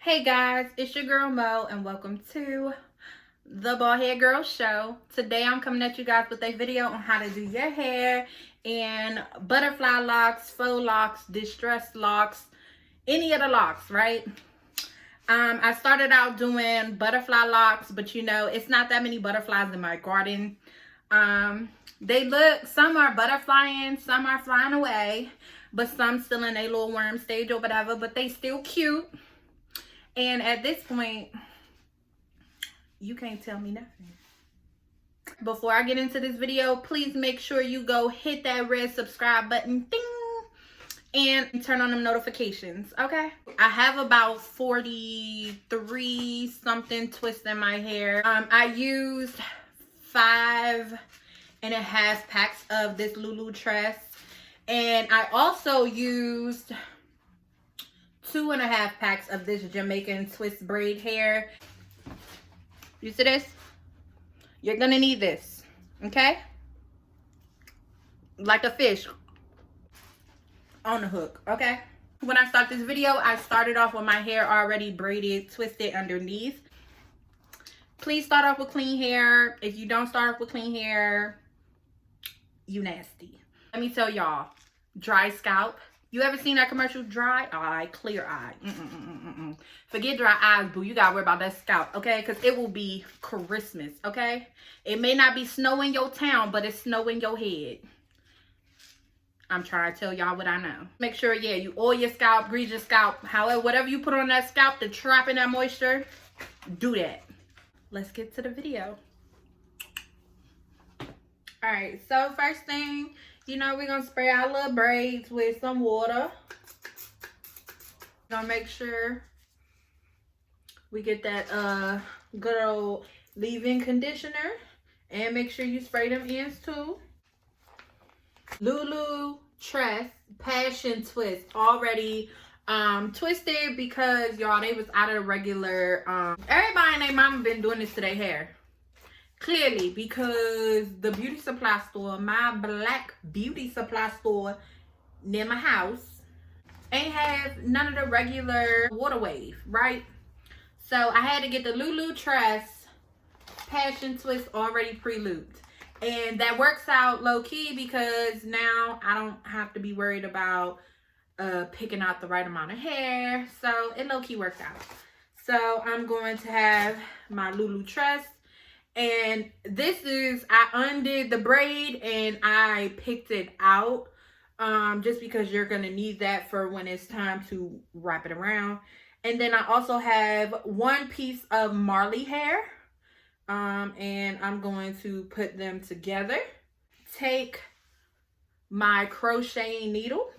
Hey guys, it's your girl Mo and welcome to the Bald Head Girl Show. Today I'm coming at you guys with a video on how to do your hair and butterfly locks, faux locks, distressed locks, any of the locks, right? I started out doing butterfly locks, but you know, it's not that many butterflies in my garden. Some are butterflying, some are flying away, but some still in a little worm stage or whatever, but they still cute. And at this point, you can't tell me nothing. Before I get into this video, please make sure you go hit that red subscribe button, ding, and turn on them notifications, okay? I have about 43 something twists in my hair. I used 5.5 packs of this Lulu tress, and I also used 2.5 packs of this Jamaican twist braid hair. You see this? You're gonna need this, okay? Like a fish on the hook, okay? When I start this video, I started off with my hair already braided, twisted underneath. Please start off with clean hair. If you don't start off with clean hair, you nasty. Let me tell y'all, dry scalp. You ever seen that commercial, dry eye, clear eye? Forget dry eyes, boo. You gotta worry about that scalp, okay? Because it will be Christmas, okay? It may not be snow in your town, but it's snow in your head. I'm trying to tell y'all what I know. Make sure, yeah, you oil your scalp, grease your scalp. However, whatever you put on that scalp to trap in that moisture, do that. Let's get to the video. All right, so first thing, you know, we're gonna spray our little braids with some water. Gonna make sure we get that good old leave-in conditioner, and make sure you spray them ends too. Lulu tress passion twist already twisted because y'all, they was out of the regular. Everybody and their mama been doing this to their hair. Clearly, because the beauty supply store, my black beauty supply store near my house, ain't have none of the regular water wave, right? So I had to get the Lulu tress passion twist already pre-lubed. And that works out low-key because now I don't have to be worried about picking out the right amount of hair. So it low-key worked out. So I'm going to have my Lulu tress. And this is, I undid the braid and I picked it out just because you're going to need that for when it's time to wrap it around. And then I also have one piece of Marley hair and I'm going to put them together. Take my crochet needle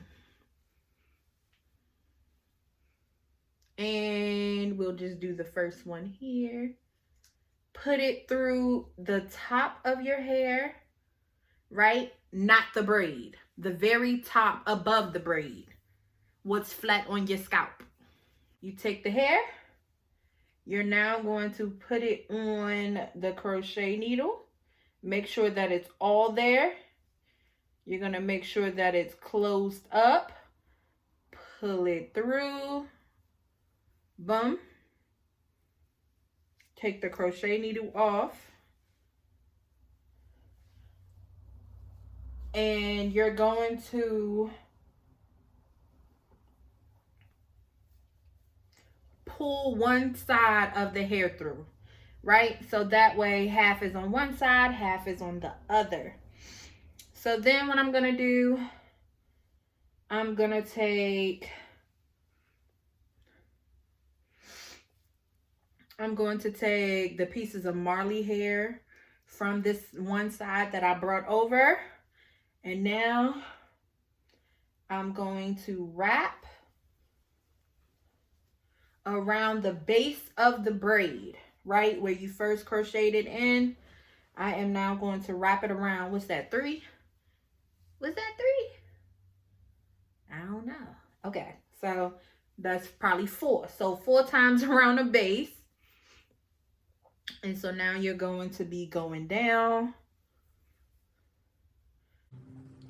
and we'll just do the first one here. Put it through the top of your hair, right? Not the braid. The very top above the braid. What's flat on your scalp. You take the hair. You're now going to put it on the crochet needle. Make sure that it's all there. You're going to make sure that it's closed up. Pull it through. Boom. Take the crochet needle off. And you're going to pull one side of the hair through, right? So that way half is on one side, half is on the other. So then what I'm going to do, I'm going to take the pieces of Marley hair from this one side that I brought over. And now I'm going to wrap around the base of the braid, right? Where you first crocheted in. I am now going to wrap it around. What's that, 3? Was that 3? I don't know. Okay, so that's probably 4. So 4 times around the base. And so now you're going to be going down.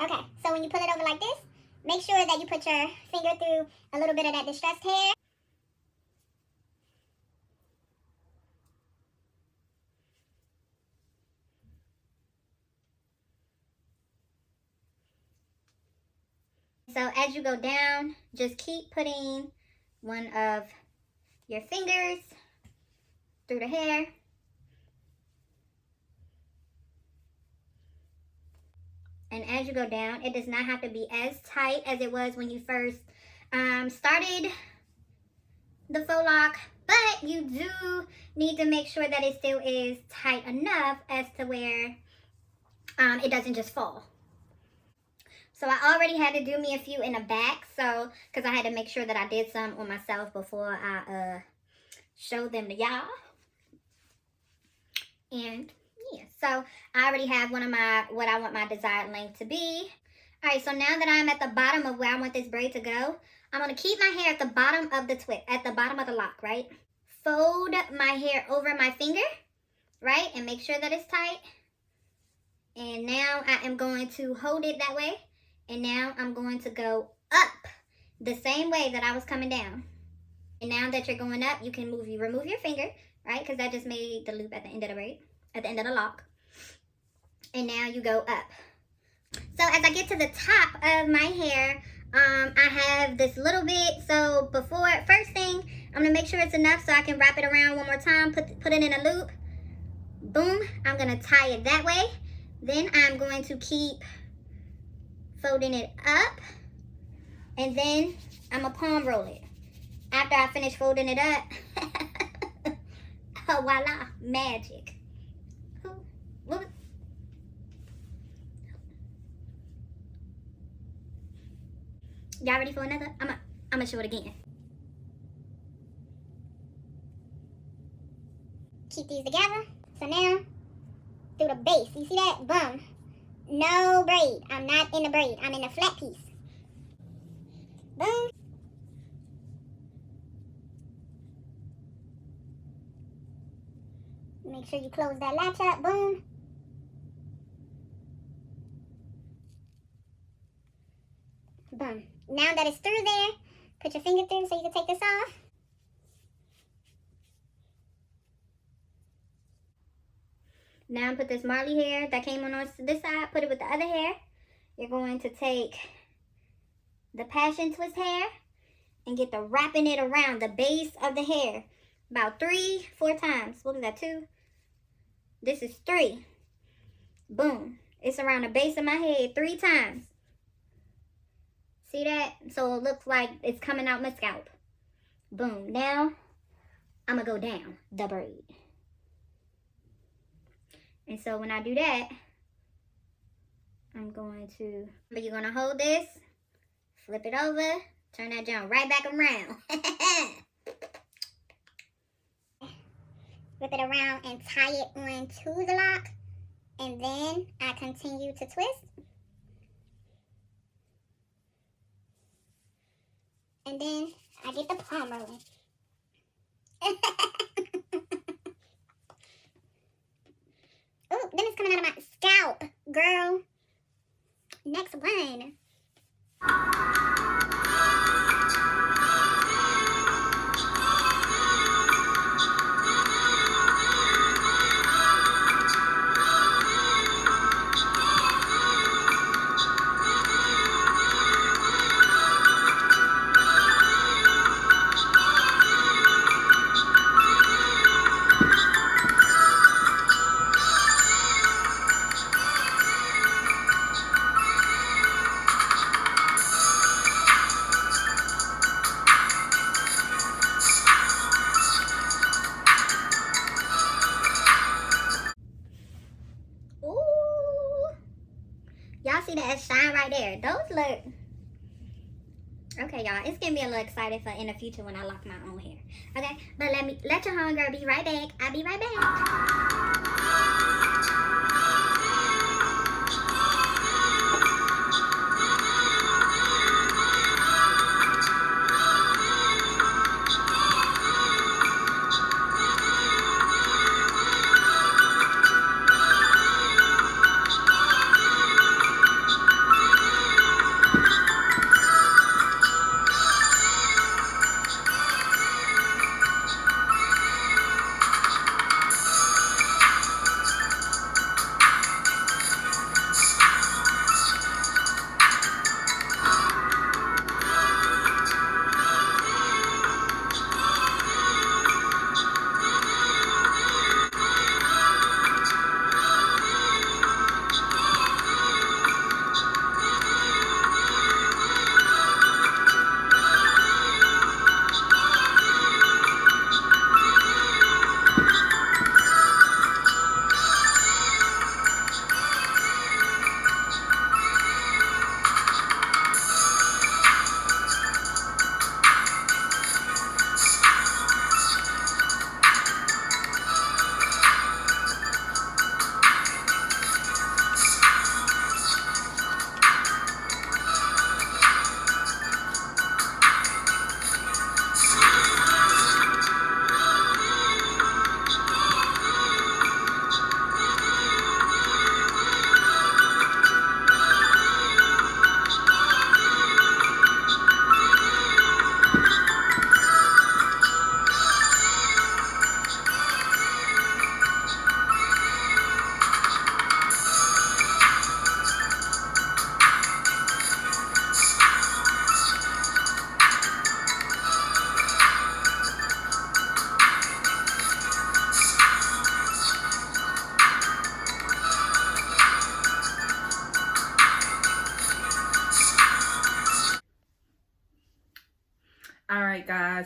Okay, so when you pull it over like this, make sure that you put your finger through a little bit of that distressed hair. so as you go down, just keep putting one of your fingers through the hair. And as you go down, it does not have to be as tight as it was when you first started the faux lock, but you do need to make sure that it still is tight enough as to where it doesn't just fall. So I already had to do me a few in the back, so because I had to make sure that I did some on myself before I showed them to y'all. And yeah, so I already have one of what I want my desired length to be. All right, so now that I'm at the bottom of where I want this braid to go, I'm gonna keep my hair at the bottom of the twist, at the bottom of the lock, right? Fold my hair over my finger, right? And make sure that it's tight. And now I am going to hold it that way. And now I'm going to go up the same way that I was coming down. And now that you're going up, you can remove your finger, right? Because that just made the loop at the end of the braid, at the end of the lock. And now you go up. So as I get to the top of my hair, I have this little bit. So first thing, I'm gonna make sure it's enough so I can wrap it around one more time, put it in a loop. Boom, I'm gonna tie it that way. Then I'm going to keep folding it up, and then I'm gonna palm roll it. After I finish folding it up, oh, voila, magic. Y'all ready for another? I'm gonna show it again. Keep these together. So now, through the base, you see that? Boom. No braid. I'm not in the braid. I'm in the flat piece. Boom. Make sure you close that latch up. Boom. Boom. Now that it's through there, put your finger through so you can take this off. Now put this Marley hair that came on this side, put it with the other hair. You're going to take the passion twist hair and get the wrapping it around the base of the hair. About 3-4 times. What is that, 2? This is 3. Boom. It's around the base of my head 3 times. See that? So it looks like it's coming out my scalp. Boom. Now, I'm going to go down the braid. And so when I do that, I'm going to, but you're going to hold this, flip it over, turn that jump right back around. Flip it around and tie it onto the lock. And then I continue to twist. And then I get the palm rolling. Oh, then it's coming out of my scalp, girl. Next one. Y'all see that shine right there? Those look... Okay, y'all. It's getting me a little excited for in the future when I lock my own hair. Okay? But let your homegirl be right back. I'll be right back.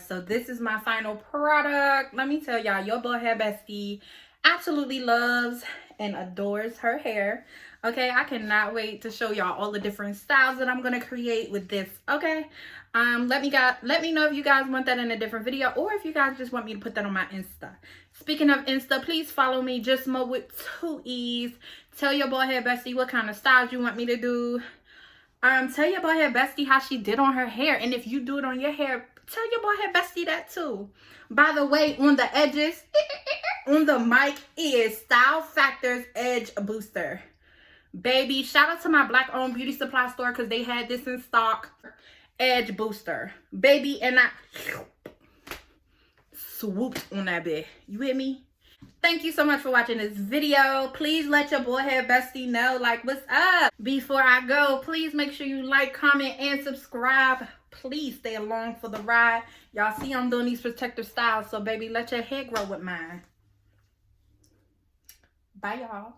so this is my final product. Let me tell y'all, your bald hair bestie absolutely loves and adores her hair. Okay, I cannot wait to show y'all all the different styles that I'm gonna create with this. Okay, let me know if you guys want that in a different video, or if you guys just want me to put that on my Insta. Speaking of Insta, please follow me, just Mo with 2 E's. Tell your bald hair bestie what kind of styles you want me to do. Tell your bald hair bestie how she did on her hair, and if you do it on your hair, tell your bald hair bestie that too. By the way, on the edges, on the mic is Style Factor's Edge Booster. Baby, shout out to my black owned beauty supply store because they had this in stock. Edge Booster. Baby, and I swooped on that bit. You hear me? Thank you so much for watching this video. Please let your bald hair bestie know, like, what's up. Before I go, please make sure you like, comment, and subscribe. Please stay along for the ride. Y'all see I'm doing these protective styles, so baby, let your hair grow with mine. Bye, y'all.